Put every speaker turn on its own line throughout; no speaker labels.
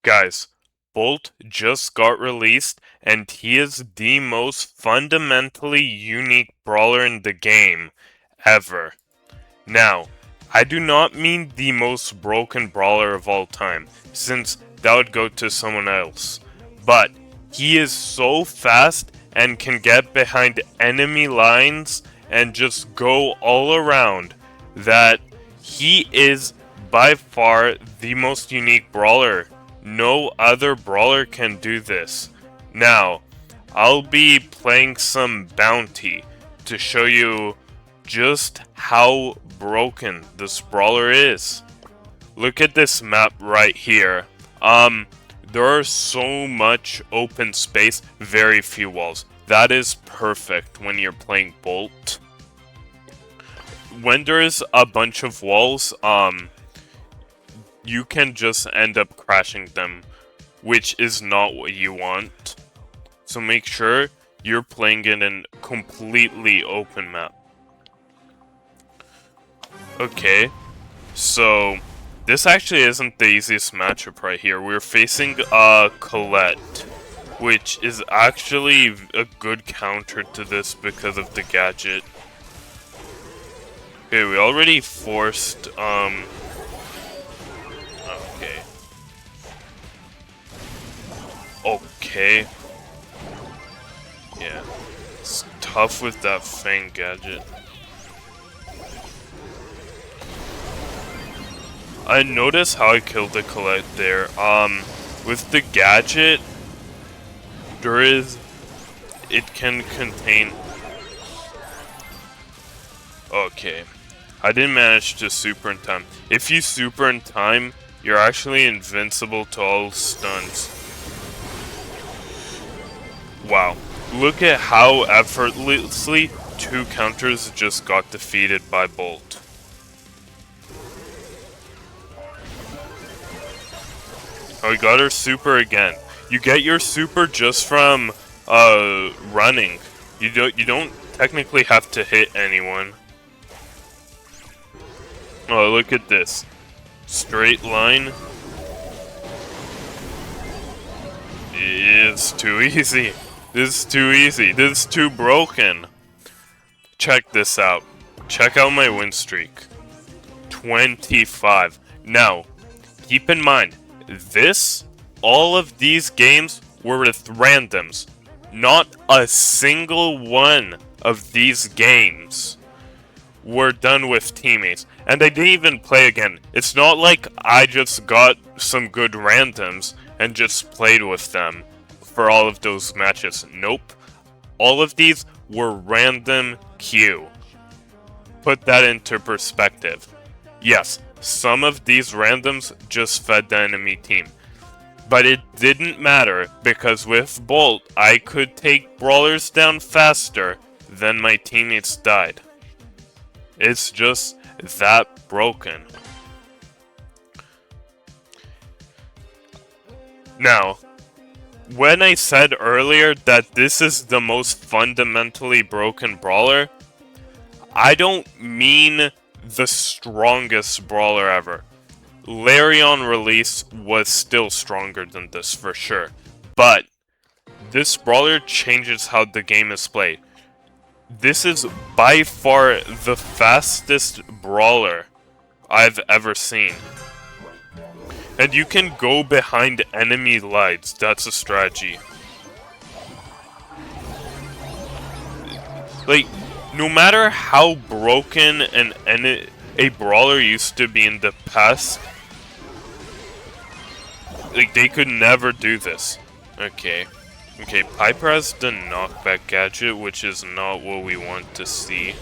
Guys, Bolt just got released, and he is the most fundamentally unique brawler in the game ever. Now, I do not mean the most broken brawler of all time, since that would go to someone else. But he is so fast and can get behind enemy lines and just go all around that he is by far the most unique brawler. No other brawler can do this. Now, I'll be playing some bounty to show you just how broken this brawler is. Look at this map right here. There is so much open space, very few walls. That is perfect when you're playing Bolt. When there's a bunch of walls, you can just end up crashing them, which is not what you want. So make sure you're playing in a completely open map. Okay, so this actually isn't the easiest matchup right here. We're facing Colette, which is actually a good counter to this because of the gadget. Okay, we already forced, okay. Okay. Yeah, it's tough with that Fang gadget. I noticed how I killed the Colette there. With the gadget, it can contain... Okay. I didn't manage to super in time. If you super in time, you're actually invincible to all stuns. Wow. Look at how effortlessly 2 counters just got defeated by Bolt. Oh, we got our super again. You get your super just from running. You don't technically have to hit anyone. Oh, look at this. Straight line. It's too easy. This is too easy. This is too broken. Check this out. Check out my win streak. 25. Now, keep in mind, all of these games were with randoms. Not a single one of these games were done with teammates. And I didn't even play again. It's not like I just got some good randoms and just played with them for all of those matches. Nope. All of these were random queue. Put that into perspective. Yes, some of these randoms just fed the enemy team. But it didn't matter, because with Bolt, I could take brawlers down faster than my teammates died. It's just that broken. Now, when I said earlier that this is the most fundamentally broken brawler, I don't mean the strongest brawler ever. Larry on release was still stronger than this for sure, but this brawler changes how the game is played. This is by far the fastest brawler I've ever seen. And you can go behind enemy lines, that's a strategy. Like, no matter how broken a brawler used to be in the past, like, they could never do this. Okay, Piper has the knockback gadget, which is not what we want to see.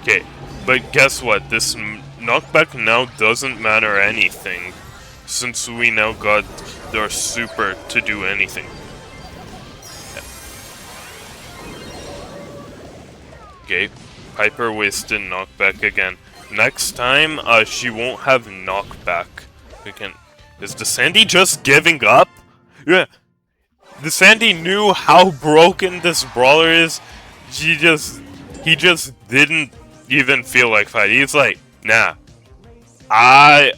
Okay, but guess what? This knockback now doesn't matter anything, since we now got our super to do anything. Okay, Piper wasted knockback again. Next time, she won't have knockback. Is the Sandy just giving up? Yeah. The Sandy knew how broken this brawler is. He just didn't even feel like fighting. He's like, nah, I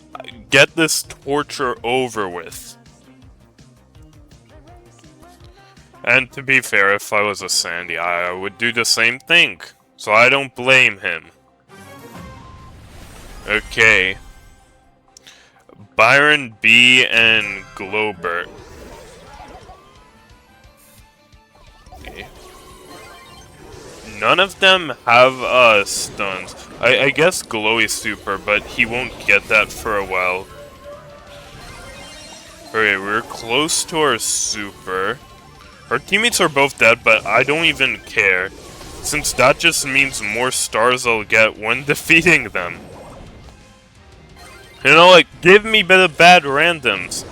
get this torture over with. And to be fair, if I was a Sandy, I would do the same thing. So I don't blame him. Okay. Byron B and Globert. Okay. None of them have stuns. I guess Glowy's super, but he won't get that for a while. Okay, we're close to our super. Our teammates are both dead, but I don't even care, since that just means more stars I'll get when defeating them. You know, like, give me the bad randoms.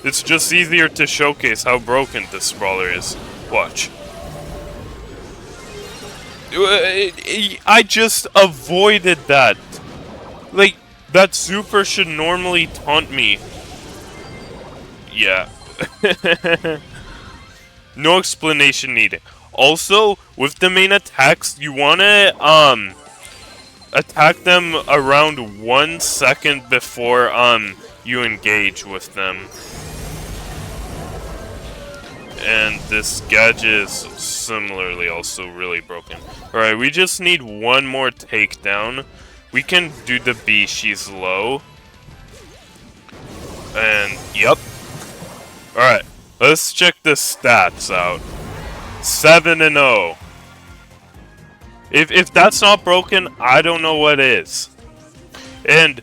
It's just easier to showcase how broken this brawler is. Watch. I just avoided that. Like, that super should normally taunt me. Yeah. No explanation needed. Also, with the main attacks, you wanna, attack them around 1 second before, you engage with them. And this gadget is similarly also really broken. Alright, we just need one more takedown. We can do the B, she's low. And, yep. Alright, let's check the stats out. 7-0. If that's not broken, I don't know what is. And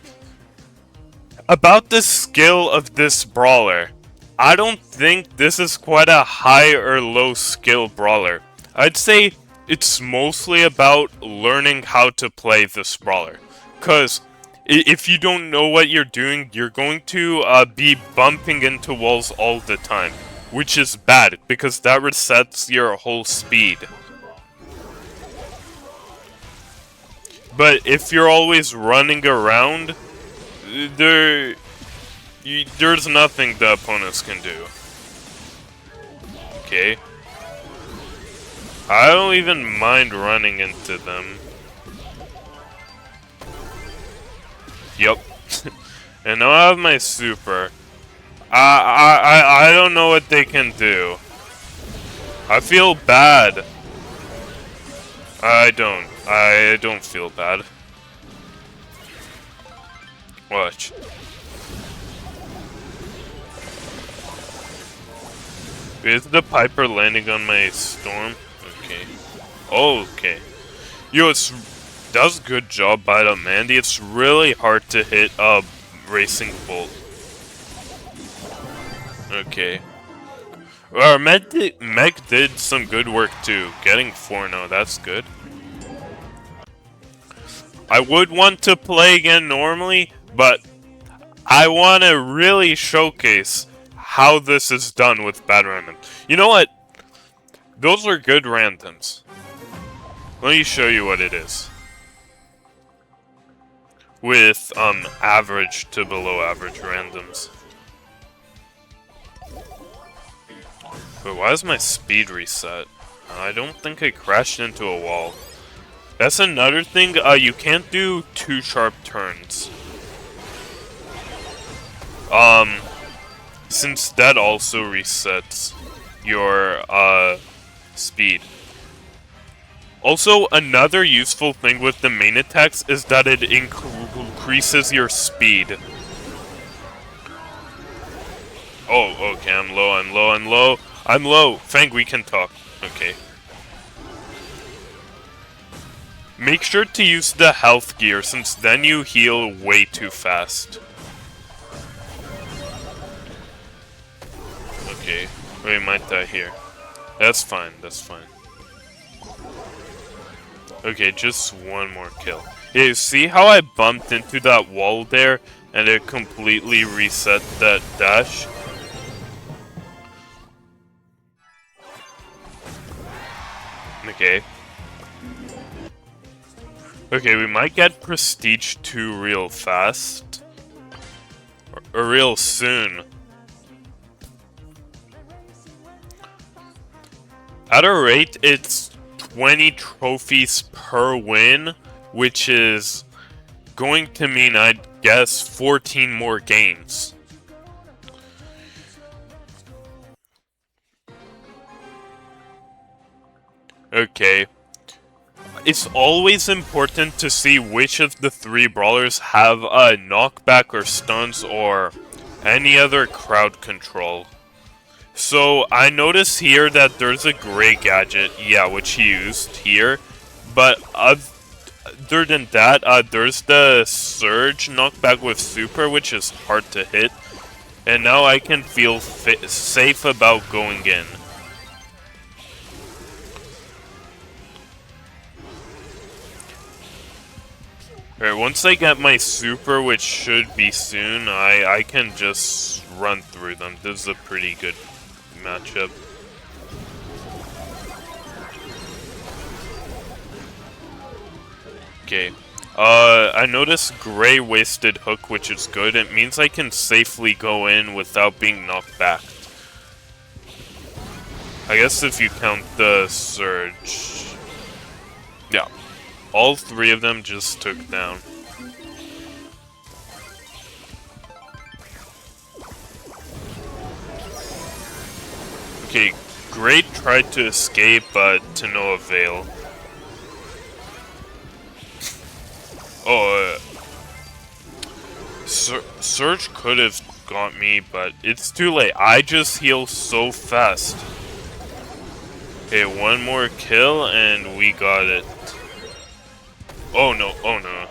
about the skill of this brawler, I don't think this is quite a high or low skill brawler. I'd say it's mostly about learning how to play this brawler. Cause if you don't know what you're doing, you're going to be bumping into walls all the time. Which is bad, because that resets your whole speed. But if you're always running around, there's nothing the opponents can do. Okay. I don't even mind running into them. Yup. And now I have my super. I don't know what they can do. I feel bad. I don't feel bad. Watch. Is the Piper landing on my storm? Okay. Okay. Yo, that's a good job by the Mandy. It's really hard to hit a racing bolt. Okay. Well, Meg did some good work too. Getting 4-0, that's good. I would want to play again normally, but I want to really showcase how this is done with bad randoms. You know what? Those are good randoms. Let me show you what it is. With, average to below average randoms. But why is my speed reset? I don't think I crashed into a wall. That's another thing, you can't do too sharp turns. Since that also resets your, speed. Also, another useful thing with the main attacks is that it increases your speed. Oh, okay, I'm low. Fang, we can talk. Okay. Make sure to use the health gear, since then you heal way too fast. Okay. We might die here. That's fine, that's fine. Okay, just one more kill. Yeah, see how I bumped into that wall there, and it completely reset that dash? Okay. Okay, we might get Prestige 2 real fast. Or real soon. At a rate, it's 20 trophies per win, which is going to mean, I'd guess, 14 more games. Okay. It's always important to see which of the three brawlers have a knockback or stuns or any other crowd control. So I notice here that there's a gray gadget, yeah, which he used here, but other than that, there's the surge knockback with super, which is hard to hit, and now I can feel safe about going in. Alright, once I get my super, which should be soon, I can just run through them. This is a pretty good matchup. Okay. I noticed Gray wasted hook, which is good. It means I can safely go in without being knocked back. I guess if you count the surge. Yeah. All three of them just took down. Okay, Great tried to escape, but to no avail. Oh, Surge could have got me, but it's too late. I just heal so fast. Okay, one more kill, and we got it. Oh no, oh no.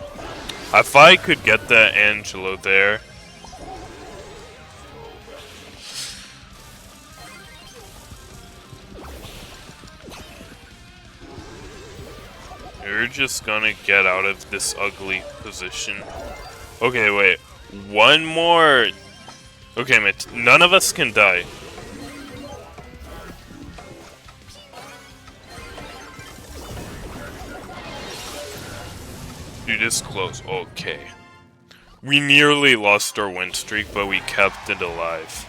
If I could get that Angelo there. You're just gonna get out of this ugly position. Okay, wait. One more. Okay, mate. None of us can die. Dude, it's close. Okay. We nearly lost our win streak, but we kept it alive.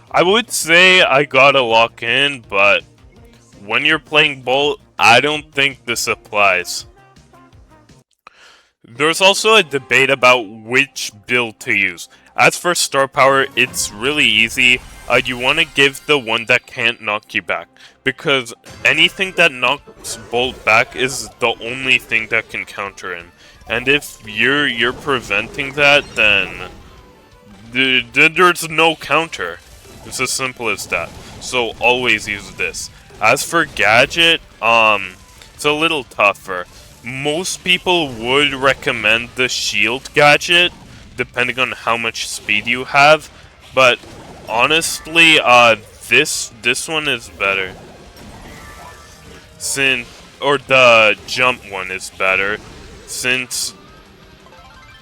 I would say I gotta lock in, but when you're playing Bolt, I don't think this applies. There's also a debate about which build to use. As for star power, it's really easy. You want to give the one that can't knock you back, because anything that knocks Bolt back is the only thing that can counter him. And if you're preventing that, then there's no counter. It's as simple as that. So always use this. As for gadget, it's a little tougher. Most people would recommend the shield gadget, depending on how much speed you have, but honestly, this one is better. Or the jump one is better, since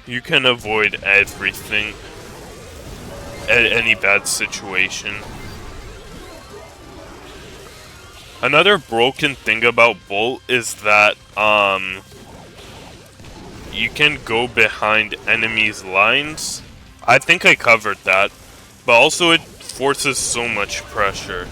you can avoid everything, any bad situation. Another broken thing about Bolt is that, you can go behind enemies' lines. I think I covered that, but also it forces so much pressure.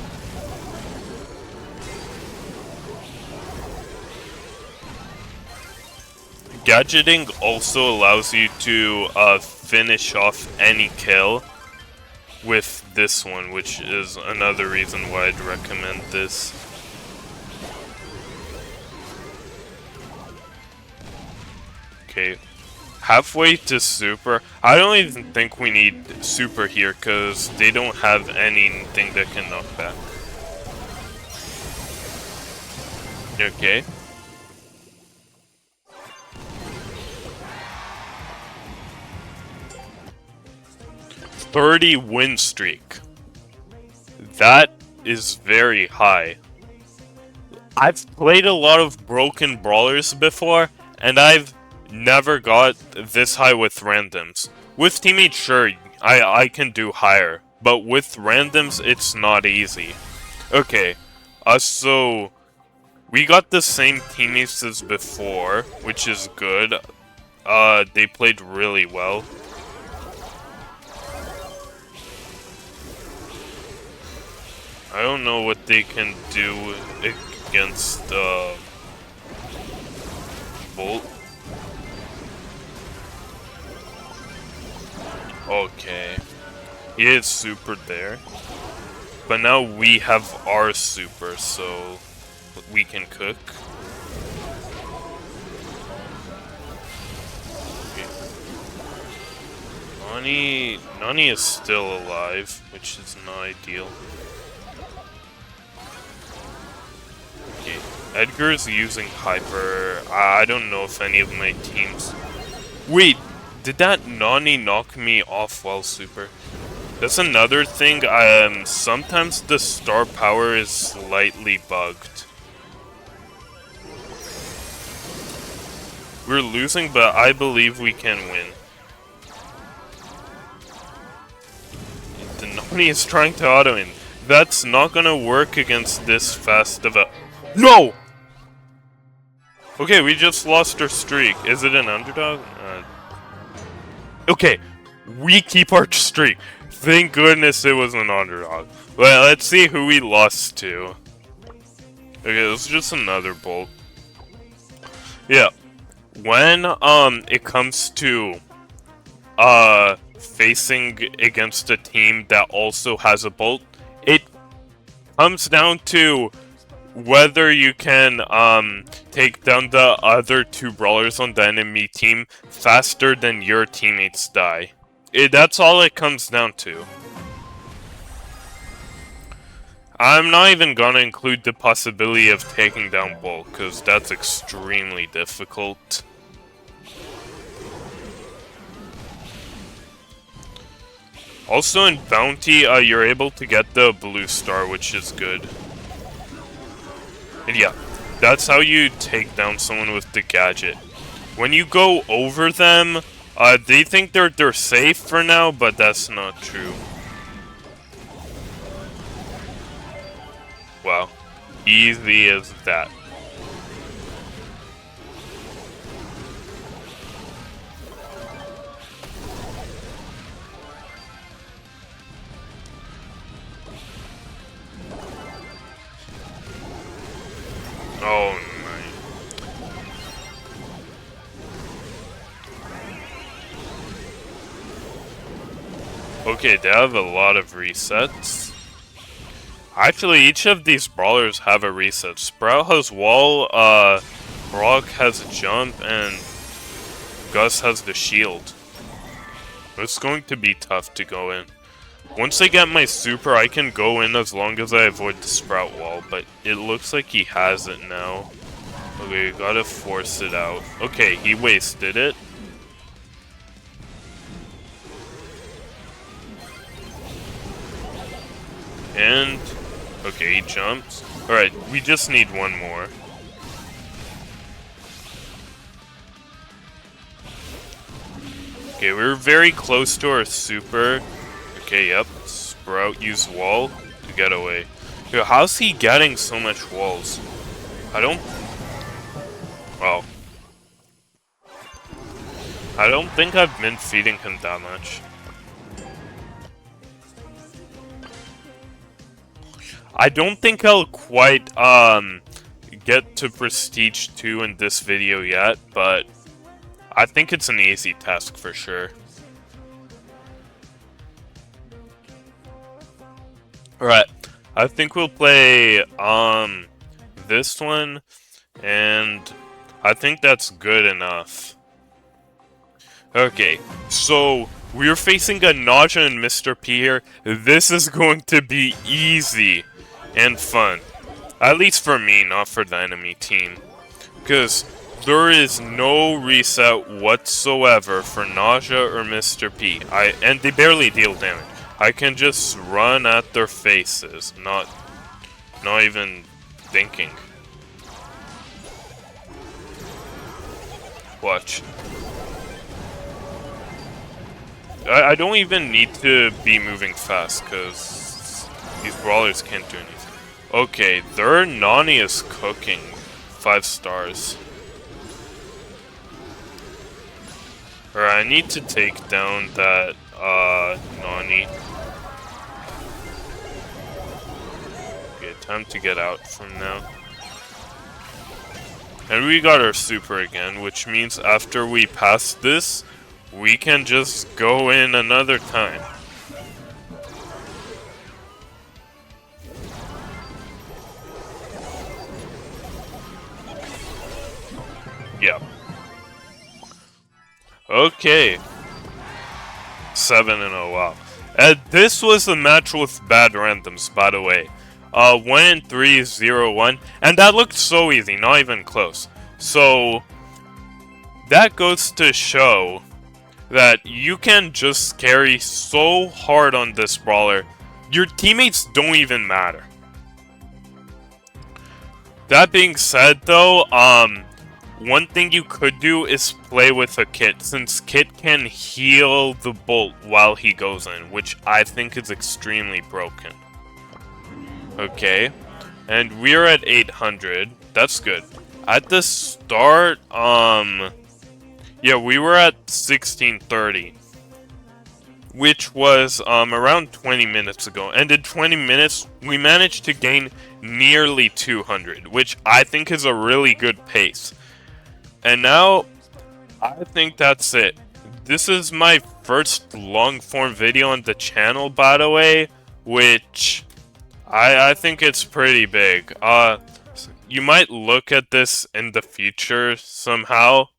Gadgeting also allows you to finish off any kill with this one, which is another reason why I'd recommend this. Okay, halfway to super. I don't even think we need super here, because they don't have anything that can knock back. Okay. .30 win streak. That is very high. I've played a lot of broken brawlers before, and I've never got this high with randoms. With teammates, sure, I can do higher, but with randoms, it's not easy. Okay, so we got the same teammates as before, which is good. They played really well. I don't know what they can do against Bolt. Okay. He is super there. But now we have our super, so we can cook. Okay. Nani is still alive, which is not ideal. Okay. Edgar's using Hyper. I don't know if any of my teams... Wait! Did that Nani knock me off while super? That's another thing, sometimes the star power is slightly bugged. We're losing, but I believe we can win. The Nani is trying to auto-in. That's not gonna work against this fast of a... No! Okay, we just lost our streak. Is it an underdog? Okay, we keep our streak. Thank goodness it was an underdog. Well, let's see who we lost to. Okay, this is just another Bolt. Yeah. When, it comes to, facing against a team that also has a Bolt, it comes down to whether you can, take down the other two brawlers on the enemy team faster than your teammates die. That's all it comes down to. I'm not even gonna include the possibility of taking down Bulk, because that's extremely difficult. Also in Bounty, you're able to get the blue star, which is good. And yeah, that's how you take down someone with the gadget. When you go over them, they think they're safe for now, but that's not true. Wow. Easy as that. Oh, nice. Okay, they have a lot of resets. Actually, each of these brawlers have a reset. Sprout has wall, Brock has a jump, and Gus has the shield. It's going to be tough to go in. Once I get my super, I can go in as long as I avoid the Sprout wall, but it looks like he has it now. Okay, gotta force it out. Okay, he wasted it. And... okay, he jumps. Alright, we just need one more. Okay, we're very close to our super. Okay, yep. Sprout used wall to get away. Yo, how's he getting so much walls? I don't... well... I don't think I've been feeding him that much. I don't think I'll quite, get to Prestige 2 in this video yet, but I think it's an easy task for sure. Alright, I think we'll play, this one, and I think that's good enough. Okay, so we're facing a Naja and Mr. P here. This is going to be easy and fun. At least for me, not for the enemy team. Because there is no reset whatsoever for Naja or Mr. P. And they barely deal damage. I can just run at their faces, not even thinking. Watch. I don't even need to be moving fast, because these brawlers can't do anything. Okay, their Nani is cooking. 5 stars. Alright, I need to take down that, Nani. time to get out from now. And we got our super again, which means after we pass this, we can just go in another time. Yep. Okay. 7-0, wow. And this was a match with bad randoms, by the way. 1 and 3, 0, 1. And that looked so easy, not even close. So, that goes to show that you can just carry so hard on this brawler, your teammates don't even matter. That being said though, one thing you could do is play with a Kit, since Kit can heal the Bolt while he goes in, which I think is extremely broken. Okay, and we're at 800, that's good. At the start, yeah, we were at 1630, which was around 20 minutes ago. And in 20 minutes, we managed to gain nearly 200, which I think is a really good pace. And now, I think that's it. This is my first long-form video on the channel, by the way, which I think it's pretty big. You might look at this in the future somehow,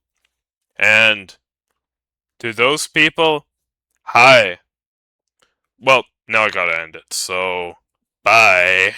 and to those people, hi. Well, now I gotta end it, so bye.